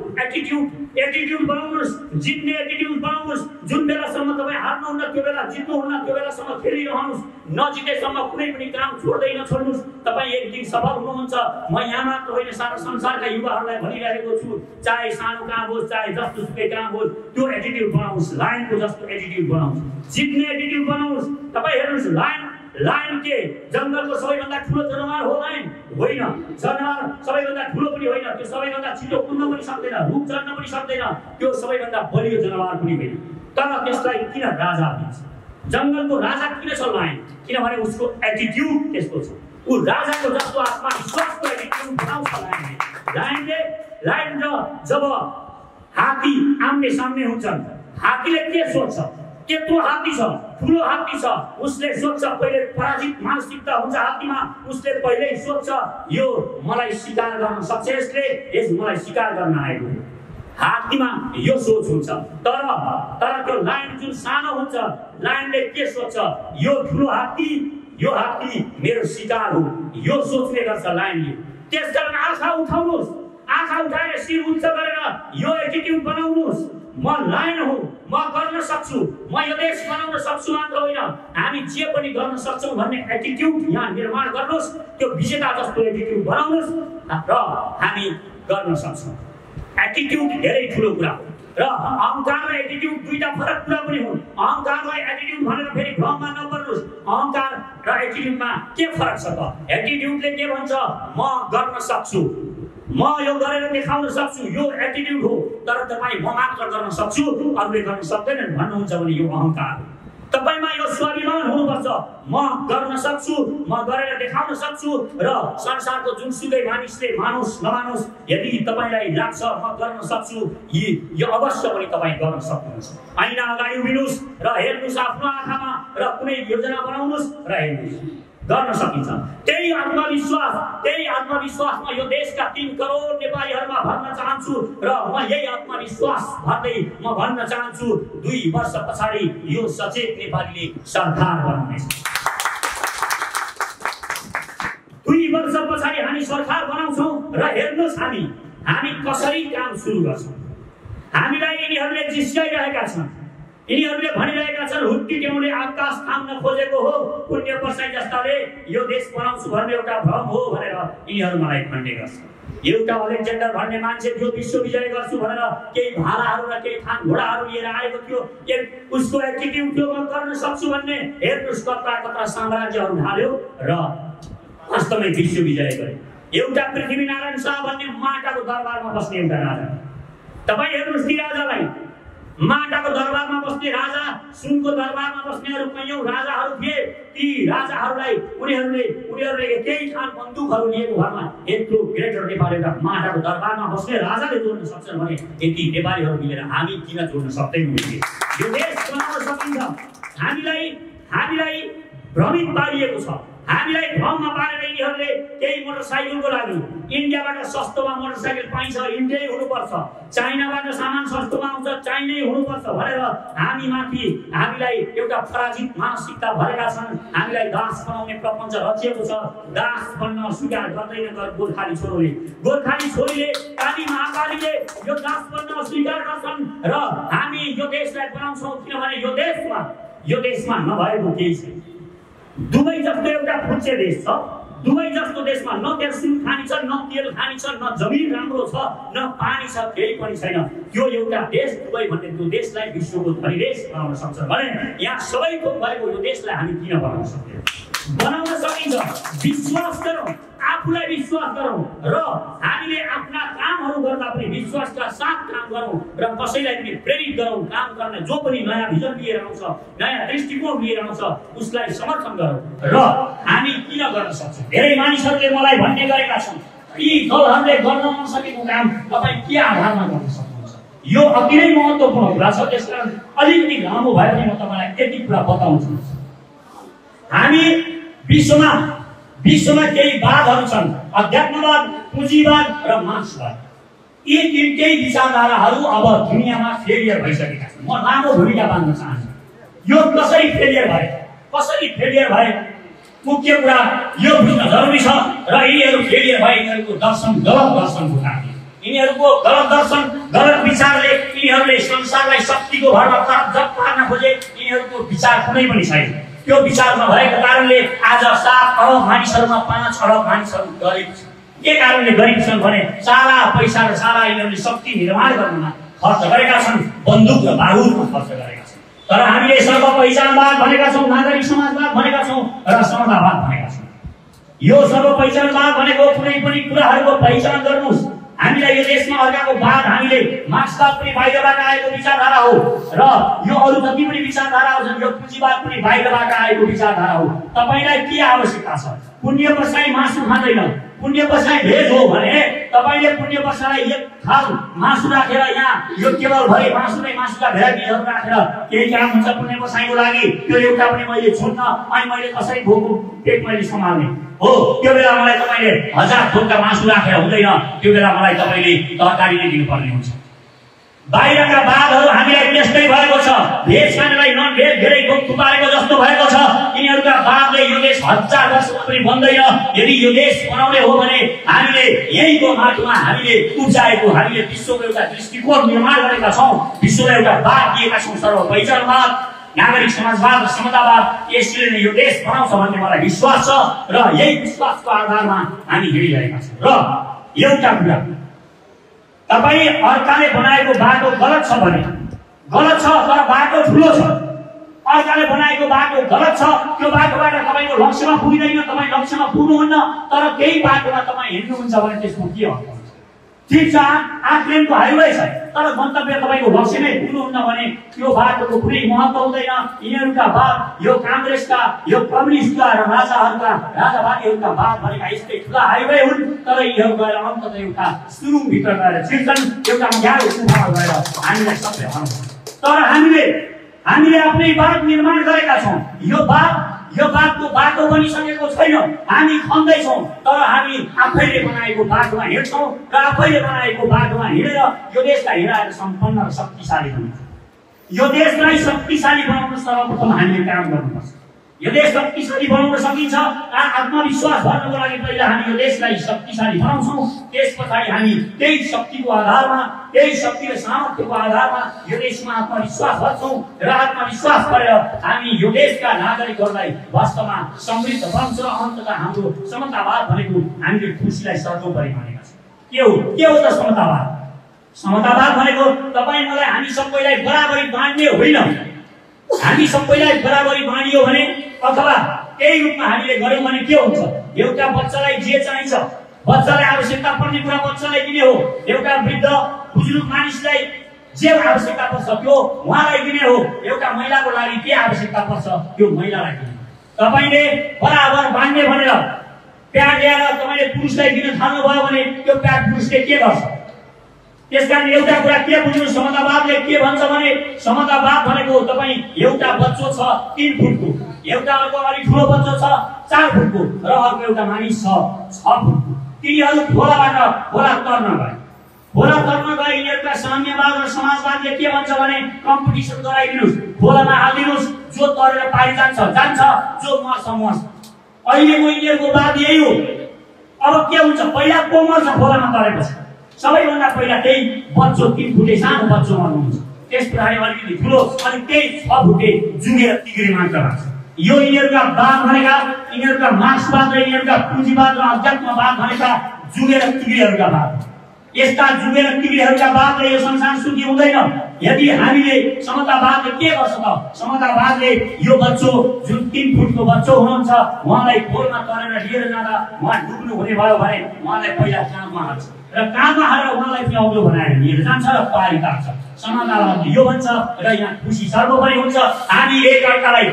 [SPEAKER 3] एटिट्युड बनाउनुहोस्, जित्ने एटिट्युड बनाउनुहोस्। जुन बेलासम्म तपाईँ हार्नुहुन्न त्यो बेला जित्नुहुन्न, त्यो बेलासम्म खेलिरहनुहोस्। नजितेसम्म कुनै पनि काम छोड्नुहोस्। तपाईँ एक दिन सफल हुनुहुन्छ। म यहाँ मात्र होइन, सारा संसारका युवाहरूलाई भनिरहेको छु, चाहे सानो काम होस्, चाहे जस्तो सुकै काम होस्, त्यो एटिट्युड बनाउनुहोस्, लाइनको जस्तो एटिट्युड बनाउनुहोस्, जित्ने एटिट्युड बनाउनुहोस्। तपाईँ हेर्नुहोस्, लायन के जंगलको सबैभन्दा ठुलो जनावर हो? लायन होइन, जनावर सबैभन्दा ठुलो पनि होइन, त्यो सबैभन्दा छिटो कुद्न पनि सक्दैन, रुख चढ्न पनि सक्दैन, त्यो सबैभन्दा बलियो जनावर पनि होइन। तर त्यसलाई किन राजा भन्छ? जंगलको राजा किन छ लायन? किनभने उसको एटिट्युड त्यस्तो छ। ऊ राजाको जस्तो आत्मविश्वासको एटिट्युड बनाउँछ लायनले। जब हात्ती आम्ने सामने हुन्छन्, हात्तीले के सोच्छ? त्यत्रो हात्ती छ, ठुलो हात्ती छ, उसले सोच्छ, पहिले पराजित मानसिकता हुन्छ हात्तीमा, उसले पहिल्यै सोच्छ यो मलाई शिकार गर्न सक्छ, यस मलाई शिकार गर्न आएको। हात्तीमा यो सोच हुन्छ। तर त्यो लायन जुन सानो हुन्छ, लायनले के सोच्छ? यो ठुलो हात्ती, यो हात्ती मेरो शिकार हो, यो सोच्ने गर्छ लायनले। त्यसकारण आँखा उठाउनुहोस्, आँखा उठाएर शिर उच्च गरेर यो एटिट्युड बनाउनुहोस्, म लायन हुँ, म गर्न सक्छु, म यो देश बनाउन सक्छु मात्र होइन, हामी जे पनि गर्न सक्छौँ भन्ने एटिट्युड यहाँ निर्माण गर्नुहोस्। त्यो विजेता जस्तो एटिट्युड बनाउनुहोस् र हामी गर्न सक्छौँ। एटिट्युड धेरै ठुलो कुरा हो र अहंकार र एटिट्युड दुईटा फरक कुरा पनि हुन्। अहंकारलाई एटिट्युड भनेर फेरि भ्रममा नपर्नुहोस्। अहंकार र एटिट्युडमा के फरक छ त? एटिट्युडले के भन्छ? म गर्न सक्छु, म यो गरेर देखाउन सक्छु, यो एटिट्युड हो। तर तपाईँ म मात्र गर्न सक्छु, अरूले गर्न सक्दैनन् भन्नुहुन्छ भने यो अहंकार हो। तपाईमा यो स्वाभिमान हुनुपर्छ, म गर्न सक्छु, म गरेर देखाउन सक्छु र संसारको जुनसुकै मानिसले मानोस् नमानोस्, यदि तपाईलाई लाग्छ म गर्न सक्छु, यो अवश्य पनि तपाईँ गर्न सक्नुहुन्छ। ऐना अगाडि उभिनुहोस् र हेर्नुहोस् आफ्नो आँखामा र कुनै योजना बनाउनुहोस् र हेर्नुहोस्। गर्न सकिन्छ। त्यही आत्मविश्वासमा यो देशका 3 करोड नेपालीहरूमा भर्न चाहन्छु र म यही आत्मविश्वास भर्दै म भन्न चाहन्छु 2 वर्ष पछाडि यो सचेत नेपालीले सरकार बनाउनेछ। 2 वर्ष पछाडि हामी सरकार बनाउँछौँ र हेर्नुहोस् हामी कसरी काम सुरु गर्छौँ। हामीलाई यिनीहरूले जिस्काइरहेका छन्, यिनीहरूले भनिरहेका छन् हुट्टी ट्याउले आकाश थाम्न खोजेको हो, पुण्य पर्साई जस्ताले यो देश बनाउँछु भन्ने एउटा भ्रम हो भनेर यिनीहरू मलाई भन्ने गर्छन्। एउटा अलेक्जेन्डर भन्ने मान्छे थियो, विश्व विजय गर्छु भनेर केही भालाहरू र केही थान घोडाहरू लिएर आएको थियो। उसको एटिट्युड थियो म गर्न सक्छु भन्ने। हेर्नुहोस् कत्रा साम्राज्यहरू ढाल्यो र वास्तवमै विश्व विजय गरे। एउटा पृथ्वीनारायण शाह भन्ने माटाको दरबारमा बस्ने एउटा राजा, तपाईँ हेर्नुहोस् ती राजालाई, माटाको दरबारमा बस्ने राजा, सुनको दरबारमा बस्नेहरू कैयौं राजाहरू थिए। ती राजाहरूलाई उनीहरूले केही ठान बन्दुकहरू लिएको भरमा यत्रो ग्रेटर नेपाल एउटा माटाको दरबारमा बस्ने राजाले जोड्न सक्छन् भने यति नेपालीहरू मिलेर हामी किन जोड्न सक्दैनौँ? यो देश बनाउन सकिन्छ। हामीलाई भ्रमित पारिएको छ। हामीलाई भ्रममा पारेर यिनीहरूले केही मोटरसाइकलको लागि इन्डियाबाट सस्तोमा मोटरसाइकल पाइन्छ, इन्डियै हुनुपर्छ, चाइनाबाट सामान सस्तोमा आउँछ, चाइनै हुनुपर्छ भनेर हामीलाई एउटा पराजित मानसिकता भरेका छन्। हामीलाई दास बनाउने प्रपञ्च रचिएको छ। दास बन्न स्वीकार गर्दैन गोर्खाली छोरीले काली महाकालीले यो दास बन्न स्वीकार गर्छन् र हामी यो देशलाई बनाउँछौँ। किनभने यो देशमा नभएको केही छैन। दुबई जस्तो एउटा फुच्चे देश छ। दुबई जस्तो देशमा न तेलसुन खानी छ, न तेल खानी छ, न जमिन राम्रो छ, न पानी छ, केही पनि छैन। त्यो एउटा देश दुबई भन्ने त्यो देशलाई विश्वको धनी देश बनाउन सक्छ भने यहाँ सबै थोक भएको यो देशलाई हामी किन बनाउन सक्दैनौँ? बनाउन सकिन्छ। विश्वास गरौँ, आफूलाई विश्वास गरौँ र हामीले आफ्ना कामहरू गर्दा पनि विश्वासका साथ काम गरौँ र कसैलाई पनि प्रेरित गरौँ काम गर्ने। जो पनि नयाँ भिजन लिएर आउँछ, नयाँ दृष्टिकोण लिएर आउँछ, उसलाई समर्थन गरौँ र हामी किन गर्न सक्छौँ? धेरै मानिसहरूले मलाई भन्ने गरेका छन् यी दलहरूले गर्न नसकेको काम तपाईँ के आधारमा गर्न सक्नुहुन्छ? यो अति नै महत्त्वपूर्ण कुरा छ। त्यसकारण अलिकति लामो भए पनि म तपाईँलाई यति कुरा बताउँछु। हामी विश्वमा केही वादहरू छन्, अध्यात्मवाद, पुँजीवाद र मार्क्सवाद। यी तीनटै विचारधाराहरू अब दुनियाँमा फेलियर भइसकेका छन्। म लामो भूमिका बाँध्न चाहन्छु। यो कसरी फेलियर भए मुख्य कुरा यो बुझ्न जरुरी छ र यिनीहरू फेलियर भए यिनीहरूको दर्शन गलत दर्शनको कारण। यिनीहरूको गलत दर्शन, गलत विचारले यिनीहरूले संसारलाई शक्तिको भरमा जप पार्न खोजे। यिनीहरूको विचार कुनै पनि छैन। त्यो विचार नभएको कारणले आज 7 अरब मानिसहरूमा 5 अरब मानिसहरू गरिब छन्। के कारणले गरिब छन् भने सारा पैसा र सारा यिनीहरूले शक्ति निर्माण गर्नमा खर्च गरेका छन्, बन्दुक र बारुदमा खर्च गरेका छन्। तर हामीले सर्व पहिचानवाद भनेका छौँ, नागरिक समाजवाद भनेका छौँ र समतावाद भनेका छौँ। यो सर्व पहिचानवाद भनेको कुनै पनि कुराहरूको पहिचान गर्नुहोस्। हामीलाई यो देशमा अर्काको वाद, हामीले मार्क्सवाद पनि बाहिरबाट आएको विचारधारा हो र यो अरू जति पनि विचारधाराहरू छन् यो पुँजीवाद पनि बाहिरबाट आएको विचारधारा हो। तपाईँलाई के आवश्यकता छ? पुण्य पर्साई मासु खाँदैन, पुण्य पर्साई भेज हो भने तपाईँले पुण्य पर्सालाई एक थाल मासु राखेर यहाँ यो टेबलभरि मासुका भेराइटिजहरू राखेर केही काम हुन्छ पुण्य पर्साईको लागि, त्यो एउटा पनि मैले छुन्न, अनि मैले कसरी भोको पेट मैले सम्हाल्ने हो? त्यो बेला मलाई तपाईँले 1000 थोकका मासु राखेर हुँदैन, त्यो बेला मलाई तपाईँले तरकारी नै दिनुपर्ने हुन्छ। बाहिरका वादहरू हामीलाई त्यस्तै भएको छ। भेज खानेलाई नन भेज धेरै थुपारेको जस्तो भएको छ। यिनीहरूका वादले यो देश 1000 वर्षमा पनि बन्दैन। यदि यो देश बनाउने हो भने हामीले यहीँको माटोमा हामीले उब्जाएको, हामीले विश्वको एउटा दृष्टिकोण निर्माण गरेका छौँ, विश्वलाई एउटा वाद दिएका छौँ, सर्व पहिचानवाद, नागरिक समाजवाद र समतावाद। यसले नै यो देश बनाउँछ भन्ने मलाई विश्वास छ र यही विश्वासको आधारमा हामी हिँडिरहेका छौँ। र एउटा कुरा, तपाईँ अर्काले बनाएको बाटो गलत छ भने गलत छ, तर बाटो ठुलो छ। अर्काले बनाएको बाटो गलत छ, त्यो बाटोबाट तपाईँको लक्ष्यमा पुग्दैन, तपाईँ लक्ष्यमा पुग्नुहुन्न, तर त्यही बाटोमा तपाईँ हिँड्नुहुन्छ भने त्यसको के अर्थ हुन्छ? ठिक छ, 8 लेनको हाइवे छ, तर गन्तव्य तपाईँको लक्ष्यमै पुग्नुहुन्न भने त्यो बाटोको कुनै महत्त्व हुँदैन। यिनीहरूका वाद, यो काङ्ग्रेसका, यो कम्युनिस्टका र राजावादीहरूका वाद भनेका यस्तै ठुला हाइवे हुन्, तर यिनीहरू गएर अन्ततः एउटा सुरुङभित्र गएर छिर्छन्, एउटा अँध्यारो गुफामा गएर हामीलाई सबै हराउँछ। तर हामीले आफ्नै वाद निर्माण गरेका छौँ। यो यो बाटो बनिसकेको छैन। हामी खन्दैछौँ तर हामी आफैले बनाएको बाटोमा हिँड्छौँ र आफैले बनाएको बाटोमा हिँडेर यो देशलाई हिँडाएर सम्पन्न र शक्तिशाली बनाउँछ। यो देशलाई शक्तिशाली बनाउन सर्वप्रथम हामीले काम गर्नुपर्छ। यो देश शक्तिशाली बनाउन सकिन्छ। आत्मविश्वास भर्नको लागि पहिला हामी यो देशलाई शक्तिशाली बनाउँछौँ। त्यस पछाडि हामी त्यही शक्तिको आधारमा, त्यही शक्ति र सामर्थ्यको आधारमा यो देशमा आत्मविश्वास भर्छौँ र आत्मविश्वास गरेर हामी यो देशका नागरिकहरूलाई वास्तवमा समृद्ध बनाउँछ र अन्ततः हाम्रो समतावाद भनेको हामीले खुसीलाई सर्वोपरि मानेका छौँ। के हो त समतावाद? समतावाद भनेको तपाईँ मलाई हामी सबैलाई बराबरी बाँड्ने होइन। हामी सबैलाई बराबरी बाँडियो भने अथवा त्यही रूपमा हामीले गर्यौँ भने के हुन्छ? एउटा बच्चालाई जे चाहिन्छ, बच्चालाई आवश्यकता पर्ने कुरा बच्चालाई दिने हो। एउटा वृद्ध बुजुर्ग मानिसलाई जे आवश्यकता पर्छ त्यो उहाँलाई दिने हो। एउटा महिलाको लागि के आवश्यकता पर्छ त्यो महिलालाई दिने। तपाईले बराबर बाँड्ने भनेर प्याड ल्याएर तपाईले पुरुषलाई दिन थाल्नुभयो भने त्यो प्याड पुरुषले के गर्छ? त्यसकारण एउटा कुरा के बुझ्नु, समतावादले के भन्छ भने समतावाद भनेको तपाईँ एउटा बच्चो छ 3 फुटको, एउटा अर्को अलि ठुलो बच्चो छ 4 फुटको र अर्को एउटा मानिस छ 6 फुटको। तिनीहरू खोला तर्न गए यिनीहरूका साम्यवाद र समाजवादले के भन्छ भने कम्पिटिसन गराइदिनुस्, खोलामा हालिदिनुस्, जो तरेर पारि जान्छ जो मर्छ। अहिलेको यिनीहरूको वाद यही हो। अब के हुन्छ? पहिला को मर्छ खोलामा तरेपछि? सबैभन्दा पहिला त्यही बच्चो 3 फुटे सानो बच्चो मर्नुहुन्छ। त्यस पछाडि अलिकति ठुलो अनि त्यही 6 फुटे जुगेर तिग्रे मात्र लाग्छ। यो यिनीहरूका वाद भनेका, यिनीहरूका मार्क्सवाद र यिनीहरूका पुँजीवाद र अध्यात्मवाद भनेका जुगेर तिग्रेहरूका वाद। यस्ता जुगेर तिग्रेहरूका वादले यो संसार सुखी हुँदैन। यदि हामीले समतावादले के गर्छ त? समतावादले यो बच्चो जुन 3 फुटको बच्चो हुनुहुन्छ उहाँलाई खोलमा तरेर लिएर जाँदा उहाँ डुब्नु हुने भयो भने उहाँलाई पहिला काँधमा हाल्छ र काँधमा हालेर उहाँलाई पनि अग्लो बनाएर लिएर जान्छ र पारी तार्छ। समतावादले यो भन्छ र यहाँ खुसी सर्वोपरि हुन्छ। हामी एकअर्कालाई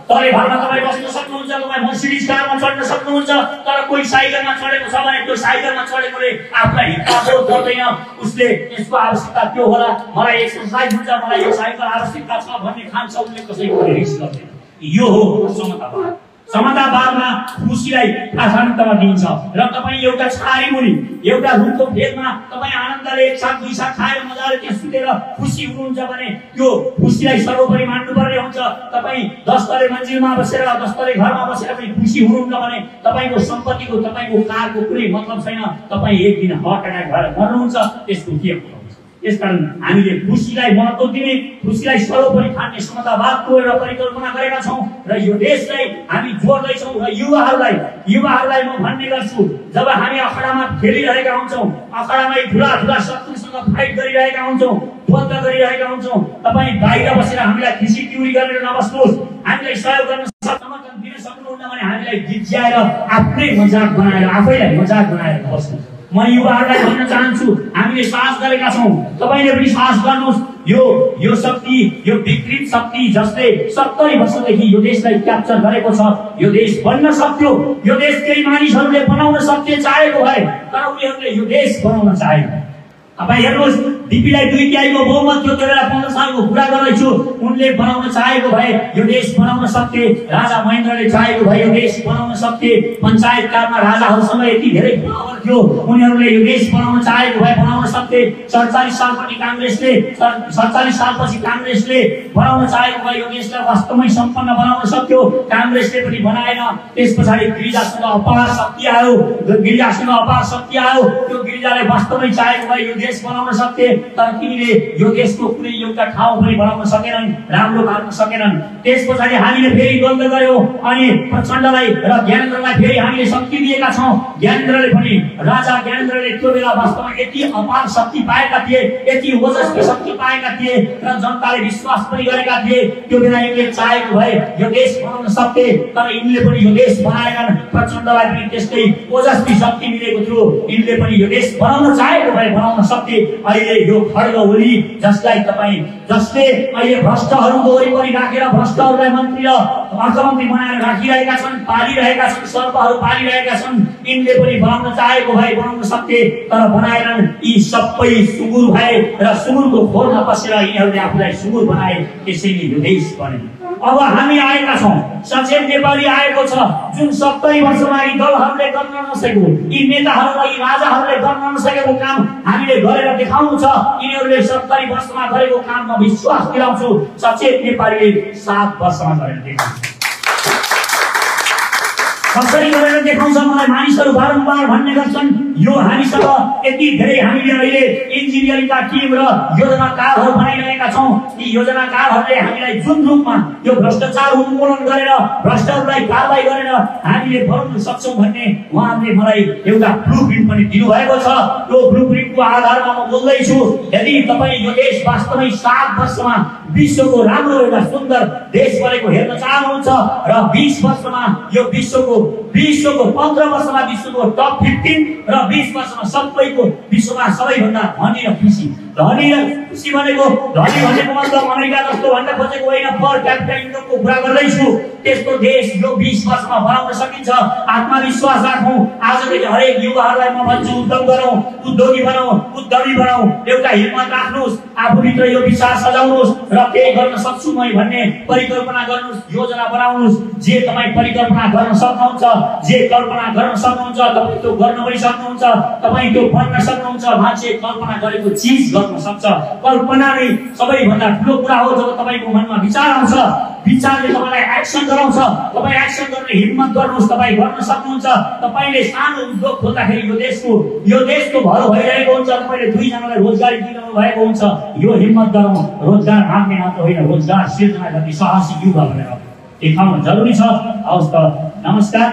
[SPEAKER 3] तले घरमा तपाईँ बस्न सक्नुहुन्छ, तपाईँ मर्सिडिज कारमा चढ्न सक्नुहुन्छ, तर कोही साइकलमा चढेको छ भने त्यो साइकलमा चढेकोले आफूलाई हितोध गर्दैन। उसले यसको आवश्यकता त्यो होला, मलाई एक्सर्साइज हुन्छ, मलाई यो साइकल आवश्यकता छ भन्ने खान्छ, उसले कसैको रिस गर्दैन। यो हो समतावाद। समतावादमा खुसीलाई प्राथमिकता दिइन्छ र तपाईँ एउटा छारी मुनि एउटा रुखको फेदमा तपाईँ आनन्दले एक साथ दुई साथ खाएर मजाले त्यहाँ सुतेर खुसी हुनुहुन्छ भने त्यो खुसीलाई सर्वोपरि मान्नुपर्ने हुन्छ। तपाईँ 10 तले मन्जिलमा बसेर 10 तले घरमा बसेर पनि खुसी हुनुहुन्छ भने तपाईको सम्पत्तिको तपाईको कारको कुनै मतलब छैन। तपाईँ एक दिन हार्ट एट्याक भएर मर्नुहुन्छ, त्यसको के हुन्छ? यसकारण हामीले खुसीलाई महत्त्व दिने, खुसीलाई सर्वोपरि ठान्ने समतावादको एउटा परिकल्पना गरेका छौँ र यो देशलाई हामी जोड्दैछौँ। र युवाहरूलाई म भन्ने गर्छु, जब हामी अखाडामा खेलिरहेका हुन्छौँ, अखाडामै ठुला शत्रुसँग फाइट गरिरहेका हुन्छौँ, द्वन्द गरिरहेका हुन्छौँ, तपाईँ बाहिर बसेर हामीलाई खिसी टिउरी गरेर नबस्नुहोस्। हामीलाई सहयोग गर्न समर्थन दिन सक्नुहुन्न भने हामीलाई गिज्याएर आफ्नै मजाक बनाएर आफैलाई मजाक बनाएर बस्नुहोस्। म युवाहरूलाई भन्न चाहन्छु, हामीले साहस गरेका छौँ, तपाईले पनि साहस गर्नुहोस्। यो शक्ति, यो विकृत शक्ति जसले 70 वर्षदेखि यो देशलाई क्याप्चर गरेको छ, यो देश बन्न सक्थ्यो। यो देश केही मानिसहरूले बनाउन सक्थे चाहेको भए, तर उनीहरूले यो देश बनाउन चाहेको। तपाईँ हेर्नुहोस्, डिपीलाई 2 तिहाईको बहुमत थियो, त्यो बेला 15 सालको कुरा गर्दैछु। उनले बनाउन चाहेको भए यो देश बनाउन सक्थे। राजा महेन्द्रले चाहेको भए यो देश बनाउन सक्थे। पञ्चायत कालमा राजाहरूसँग यति धेरै पावर थियो, उनीहरूले यो देश बनाउन चाहेको भए बनाउन सक्थे। 47 सालपछि काङ्ग्रेसले बनाउन चाहेको भए यो देशलाई वास्तवमै सम्पन्न बनाउन सक्थ्यो। काङ्ग्रेसले पनि बनाएन। त्यस पछाडि गिरिजासँग अपार शक्ति आयो, त्यो गिरिजाले वास्तवमै चाहेको भए यो देश बनाउन सक्थे। तर तिनीले यो देशको कुनै एउटा ठाउँ पनि बनाउन सकेनन्, राम्रो पार्न सकेनन्। त्यस पछाडि हामीले फेरि द्वन्द गर्यौँ अनि प्रचण्डलाई र ज्ञानेन्द्रलाई फेरि हामीले शक्ति दिएका छौँ। राजा ज्ञानेन्द्रले त्यो बेला वास्तवमा यति अपार शक्ति पाएका थिए, यति ओजस्वी शक्ति पाएका थिए र जनताले विश्वास पनि गरेका थिए। त्यो बेला यिनले चाहेको भए यो देश बनाउन सक्थे, तर यिनले पनि यो देश बनाएनन्। प्रचण्डलाई पनि त्यस्तै ओजस्वी शक्ति मिलेको थियो, यिनले पनि यो देश बनाउन चाहेको भए बनाउन सक्थे। अहिले यो खड्ग ओली जसले अहिले भ्रष्टहरूको वरिपरि राखेर भ्रष्टहरूलाई मन्त्री र अर्थमन्त्री बनाएर राखिरहेका छन्, पालिरहेका छन्, सर्पहरू पालिरहेका छन्, यिनले पनि बनाउन चाहेको भए बनाउन सक्थे, तर बनाएनन्। यी सबै सुँगुर भए र सुँगुरको खोरमा बसेर यिनीहरूले आफूलाई सुँगुर बनाए, त्यसैले यो देश बने। अब हामी आएका छौँ, सचेत नेपाली आएको छ, जुन 70 वर्षमा यी दलहरूले गर्न नसकेको, यी नेताहरूलाई, यी राजाहरूले गर्न नसकेको काम हामीले गरेर देखाउनु छ। यिनीहरूले 70 वर्षमा गरेको काममा विश्वास दिलाउँछु, सचेत नेपालीले 7 वर्षमा गरेर देखाउँछ। कसरी गरेर देखाउँछ मलाई मानिसहरू बारम्बार भन्ने गर्छन्, यो हामीसँग यति धेरै हामीले अहिले इन्जिनियरिङका टिम र योजनाकारहरू बनाइरहेका छौँ। ती योजनाकारहरूले हामीलाई जुन रूपमा यो भ्रष्टाचार उन्मूलन गरेर भ्रष्टहरूलाई कारबाही गरेर हामीले बनाउन सक्छौँ भन्ने उहाँहरूले मलाई एउटा ब्लुप्रिन्ट पनि दिनुभएको छ। त्यो ब्लुप्रिन्टको आधारमा म बोल्दैछु, यदि तपाईँ यो देश वास्तवमै 7 वर्षमा विश्वको राम्रो एउटा सुन्दर देश बनेको हेर्न चाहनुहुन्छ र 20 वर्षमा यो विश्वको 15 वर्षमा विश्वको टप 15 र 20 वर्षमा सबैको विश्वमा सबैभन्दा धनी र खुसी भनेको धनी भनेको मतलब अमेरिका जस्तो भन्न खोजेको होइन, पर क्यापिटा इन्कमको कुरा गर्दैछु। त्यस्तो देश यो 20 वर्षमा बनाउन सकिन्छ। आत्मविश्वास राखौँ। आजदेखि हरेक युवाहरूलाई म भन्छु, उद्यम गरौँ, उद्योगी बनाऊ, उद्यमी बनाऊ, एउटा हिम्मत राख्नुहोस्, आफूभित्र यो विचार सजाउनुहोस् र केही गर्न सक्छु म भन्ने परिकल्पना गर्नुहोस्, योजना बनाउनुहोस्। जे तपाईँ परिकल्पना गर्न सक्नुहुन्छ, जे कल्पना गर्न सक्नुहुन्छ, तपाईँ त्यो गर्न पनि सक्नुहुन्छ, तपाईँ त्यो बन्न सक्नुहुन्छ। मान्छे कल्पना गरेको चिज गर्न सक्छ। कल्पना नै सबैभन्दा ठुलो कुरा हो। जब तपाईँको मनमा विचार आउँछ, विचारले तपाईँलाई एक्सन गराउँछ, तपाईँ एक्सन गर्ने हिम्मत गर्नुहोस्, तपाईँ गर्न सक्नुहुन्छ। तपाईँले सानो उद्योग खोल्दाखेरि यो देशको भलो भइरहेको हुन्छ। तपाईँले 2 जनालाई रोजगारी दिइरहनु भएको हुन्छ। यो हिम्मत गरौँ। रोजगार माग्ने मात्र होइन, रोजगार सिर्जना गर्ने साहसी युवा भनेर देखाउन जरुरी छ। हवस् त, नमस्कार।